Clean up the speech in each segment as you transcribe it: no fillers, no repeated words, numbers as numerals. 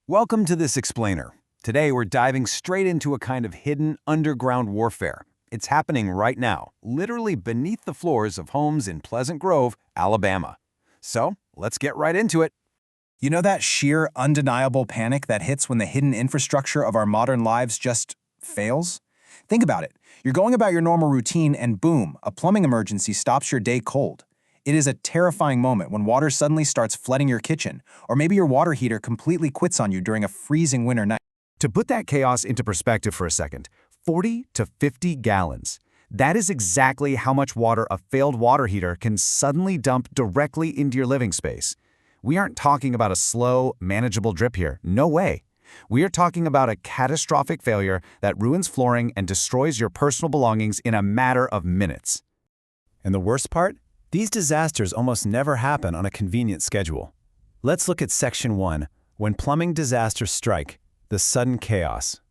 Welcome to this explainer. Today we're diving straight into a kind of hidden underground warfare. It's happening right now, literally beneath the floors of homes in Pleasant Grove, Alabama. So, let's get right into it. You know that sheer, undeniable panic that hits when the hidden infrastructure of our modern lives just fails? Think about it. You're going about your normal routine and boom, a plumbing emergency stops your day cold. It is a terrifying moment when water suddenly starts flooding your kitchen, or maybe your water heater completely quits on you during a freezing winter night. To put that chaos into perspective for a second, 40 to 50 gallons. That is exactly how much water a failed water heater can suddenly dump directly into your living space. We aren't talking about a slow, manageable drip here. No way. We are talking about a catastrophic failure that ruins flooring and destroys your personal belongings in a matter of minutes. And the worst part? These disasters almost never happen on a convenient schedule. Let's look at Section 1, when plumbing disasters strike, the sudden chaos.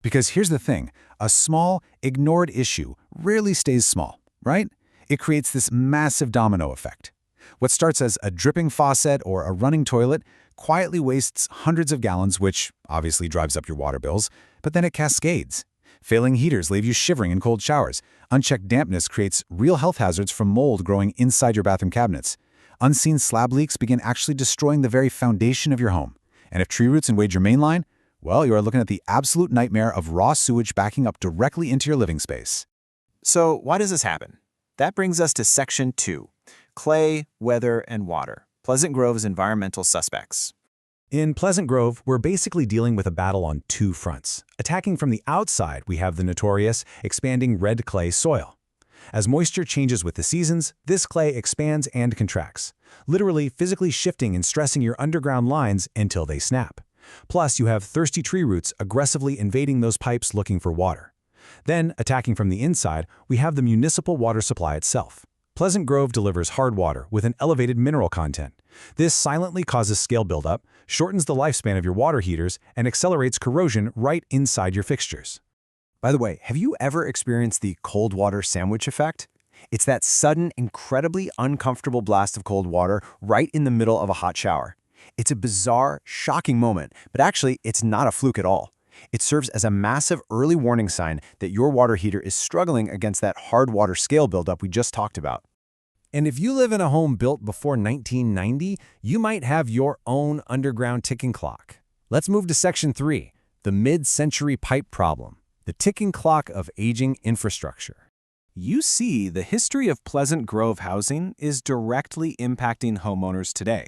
Because here's the thing, a small, ignored issue rarely stays small, right? It creates this massive domino effect. What starts as a dripping faucet or a running toilet quietly wastes hundreds of gallons, which obviously drives up your water bills, but then it cascades. Failing heaters leave you shivering in cold showers. Unchecked dampness creates real health hazards from mold growing inside your bathroom cabinets. Unseen slab leaks begin actually destroying the very foundation of your home. And if tree roots invade your main line, well, you are looking at the absolute nightmare of raw sewage backing up directly into your living space. So why does this happen? That brings us to Section 2, Clay, Weather, and Water, Pleasant Grove's environmental suspects. In Pleasant Grove, we're basically dealing with a battle on two fronts. Attacking from the outside, we have the notorious, expanding red clay soil. As moisture changes with the seasons, this clay expands and contracts, literally physically shifting and stressing your underground lines until they snap. Plus, you have thirsty tree roots aggressively invading those pipes looking for water. Then, attacking from the inside, we have the municipal water supply itself. Pleasant Grove delivers hard water with an elevated mineral content. This silently causes scale buildup, shortens the lifespan of your water heaters, and accelerates corrosion right inside your fixtures. By the way, have you ever experienced the cold water sandwich effect? It's that sudden, incredibly uncomfortable blast of cold water right in the middle of a hot shower. It's a bizarre, shocking moment, but actually, it's not a fluke at all. It serves as a massive early warning sign that your water heater is struggling against that hard water scale buildup we just talked about. And if you live in a home built before 1990, you might have your own underground ticking clock. Let's move to Section 3, the mid-century pipe problem, the ticking clock of aging infrastructure. You see, the history of Pleasant Grove housing is directly impacting homeowners today.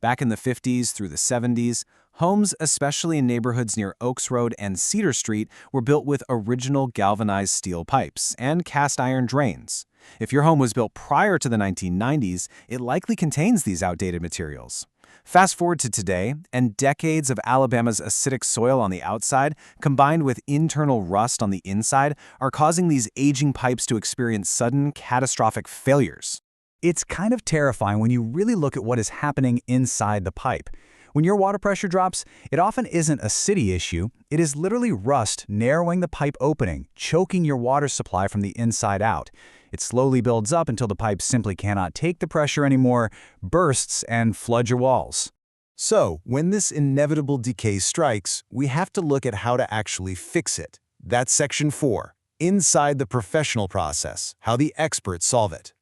Back in the 50s through the 70s, homes, especially in neighborhoods near Oaks Road and Cedar Street, were built with original galvanized steel pipes and cast iron drains. If your home was built prior to the 1990s, it likely contains these outdated materials. Fast forward to today, and decades of Alabama's acidic soil on the outside, combined with internal rust on the inside, are causing these aging pipes to experience sudden, catastrophic failures. It's kind of terrifying when you really look at what is happening inside the pipe. When your water pressure drops, it often isn't a city issue. It is literally rust narrowing the pipe opening, choking your water supply from the inside out. It slowly builds up until the pipe simply cannot take the pressure anymore, bursts, and floods your walls. So, when this inevitable decay strikes, we have to look at how to actually fix it. That's Section 4, inside the professional process, how the experts solve it.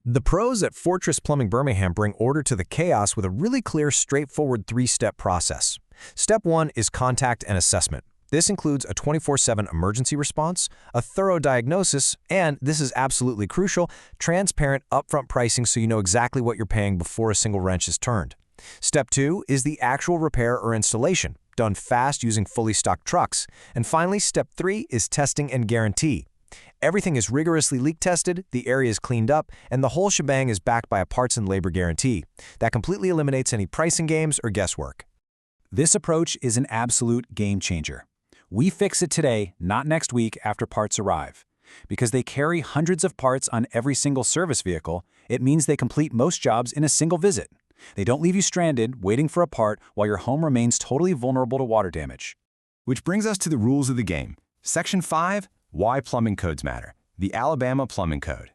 The pros at Fortress Plumbing Birmingham bring order to the chaos with a really clear, straightforward three-step process. Step 1 is contact and assessment. This includes a 24/7 emergency response, a thorough diagnosis, and, this is absolutely crucial, transparent upfront pricing so you know exactly what you're paying before a single wrench is turned. Step 2 is the actual repair or installation, done fast using fully stocked trucks. And finally, Step 3 is testing and guarantee. Everything is rigorously leak tested, the area is cleaned up, and the whole shebang is backed by a parts and labor guarantee. That completely eliminates any pricing games or guesswork. This approach is an absolute game changer. We fix it today, not next week after parts arrive. Because they carry hundreds of parts on every single service vehicle, it means they complete most jobs in a single visit. They don't leave you stranded, waiting for a part while your home remains totally vulnerable to water damage. Which brings us to the rules of the game. Section 5, Why Plumbing Codes Matter, the Alabama Plumbing Code.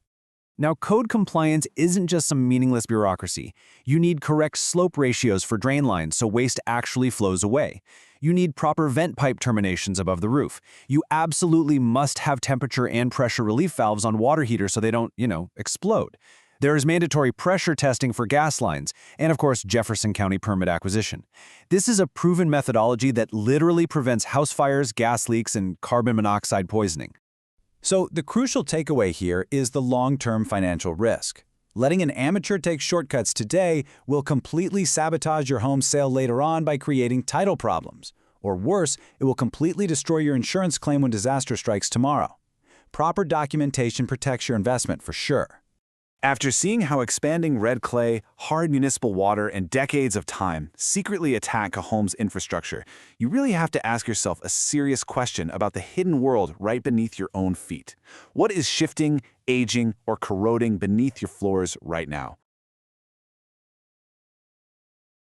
Now, code compliance isn't just some meaningless bureaucracy. You need correct slope ratios for drain lines so waste actually flows away. You need proper vent pipe terminations above the roof. You absolutely must have temperature and pressure relief valves on water heaters so they don't, explode. There is mandatory pressure testing for gas lines, and of course, Jefferson County permit acquisition. This is a proven methodology that literally prevents house fires, gas leaks, and carbon monoxide poisoning. So the crucial takeaway here is the long-term financial risk. Letting an amateur take shortcuts today will completely sabotage your home sale later on by creating title problems. Or worse, it will completely destroy your insurance claim when disaster strikes tomorrow. Proper documentation protects your investment for sure. After seeing how expanding red clay, hard municipal water, and decades of time secretly attack a home's infrastructure, you really have to ask yourself a serious question about the hidden world right beneath your own feet. What is shifting, aging, or corroding beneath your floors right now?